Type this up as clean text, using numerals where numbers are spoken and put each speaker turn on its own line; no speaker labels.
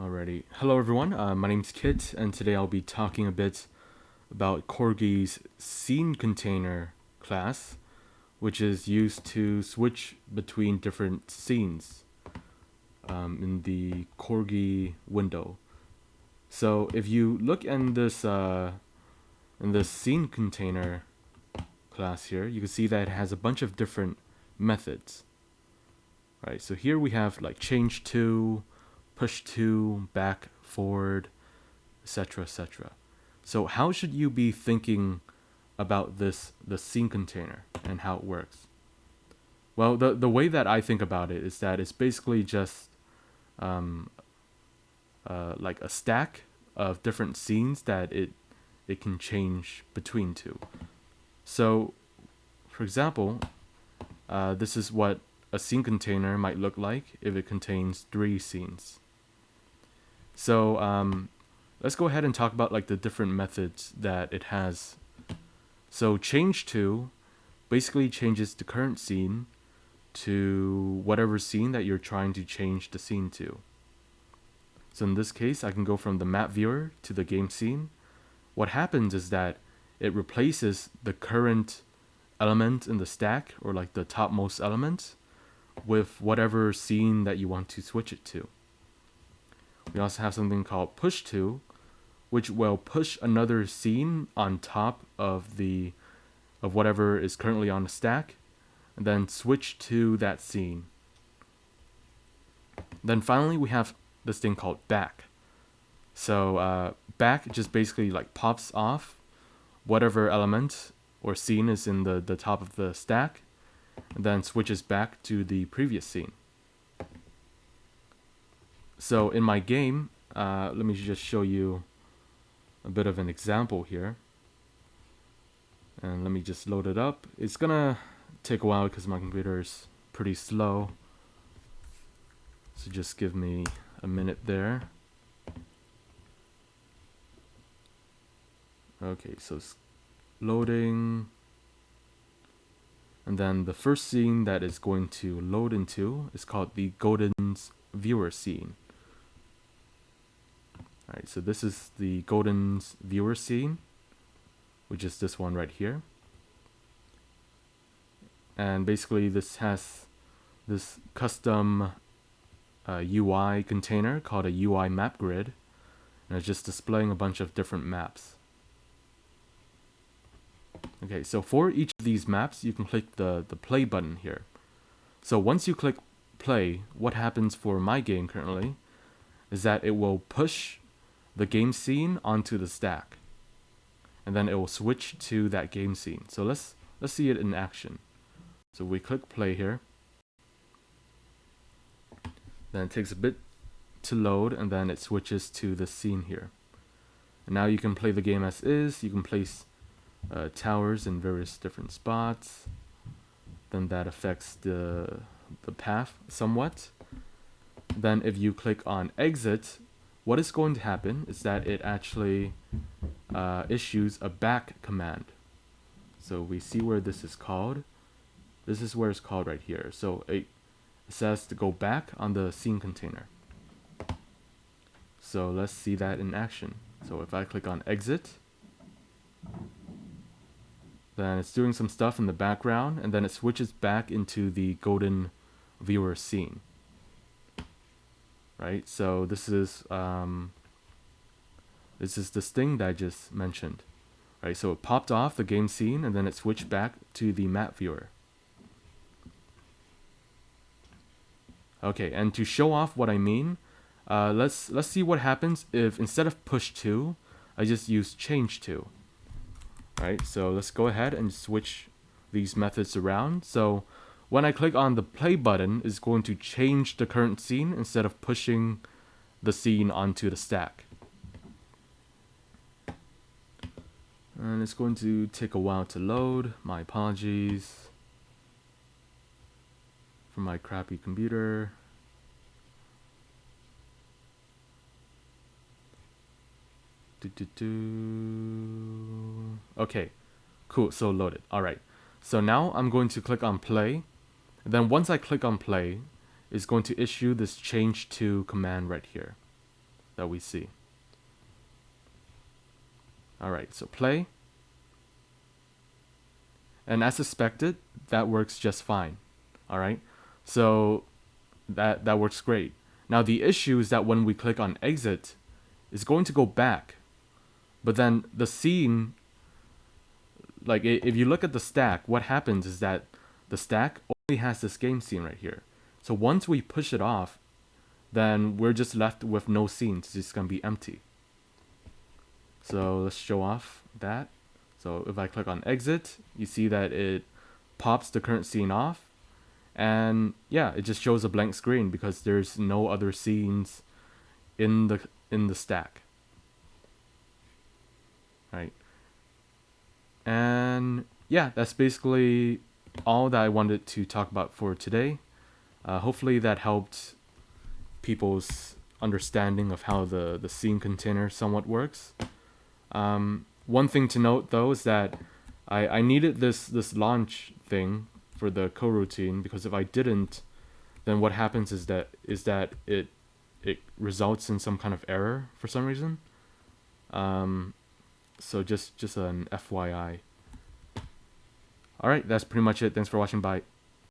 Alrighty. Hello everyone, my name's Kit, and today I'll be talking a bit about Korge's scene container class, which is used to switch between different scenes in the Korge window. So if you look in this scene container class here, you can see that it has a bunch of different methods. Right, so here we have like changeTo, pushTo, back, forward, etc., etc. So how should you be thinking about the scene container and how it works? Well, the way that I think about it is that it's basically just like a stack of different scenes that it can change between two. So, for example, this is what a scene container might look like if it contains 3 scenes. So let's go ahead and talk about like the different methods that it has. So changeTo basically changes the current scene to whatever scene that you're trying to change the scene to. So in this case, I can go from the map viewer to the game scene. What happens is that it replaces the current element in the stack, or like the topmost element, with whatever scene that you want to switch it to. We also have something called pushTo, which will push another scene on top of whatever is currently on the stack, and then switch to that scene. Then finally we have this thing called back. So back just basically like pops off whatever element or scene is in the top of the stack, and then switches back to the previous scene. So in my game, let me just show you a bit of an example here. And let me just load it up. It's gonna take a while because my computer is pretty slow. So just give me a minute there. Okay, so it's loading. And then the first scene that is going to load into is called the Golden's viewer scene. Alright, so this is the Golden's viewer scene, which is this one right here. And basically this has this custom UI container called a UI map grid, and it's just displaying a bunch of different maps. Okay, so for each of these maps, you can click the play button here. So once you click play, what happens for my game currently is that it will push the game scene onto the stack, and then it will switch to that game scene. So let's see it in action. So we click play here. Then it takes a bit to load, and then it switches to the scene here. And now you can play the game as is. You can place towers in various different spots. Then that affects the path somewhat. Then if you click on exit, what is going to happen is that it actually issues a back command. So we see where this is called. This is where it's called right here. So it says to go back on the scene container. So let's see that in action. So if I click on exit, then it's doing some stuff in the background, and then it switches back into the Golden viewer scene. Right, so this is this thing that I just mentioned. Right, so it popped off the game scene, and then it switched back to the map viewer. Okay, and to show off what I mean, let's see what happens if instead of pushTo, I just use changeTo. Right, so let's go ahead and switch these methods around. So when I click on the play button, it's going to change the current scene instead of pushing the scene onto the stack. And it's going to take a while to load. My apologies for my crappy computer. Okay, cool, so loaded. Alright, so now I'm going to click on play. And then once I click on play, it's going to issue this changeTo command right here. that we see. Alright, so play. And as suspected, that works just fine. Alright, so that works great. Now the issue is that when we click on exit, it's going to go back. But then the scene, like if you look at the stack, what happens is that the stack only has this game scene right here. So once we push it off, then we're just left with no scenes. It's just going to be empty. So let's show off that. So if I click on exit, you see that it pops the current scene off. And yeah, it just shows a blank screen because there's no other scenes in the stack. Right. And yeah, that's basically all that I wanted to talk about for today. Hopefully that helped people's understanding of how the scene container somewhat works. One thing to note though is that I needed this launch thing for the coroutine, because if I didn't, then what happens is that it results in some kind of error for some reason. So just an FYI. Alright, that's pretty much it. Thanks for watching. Bye.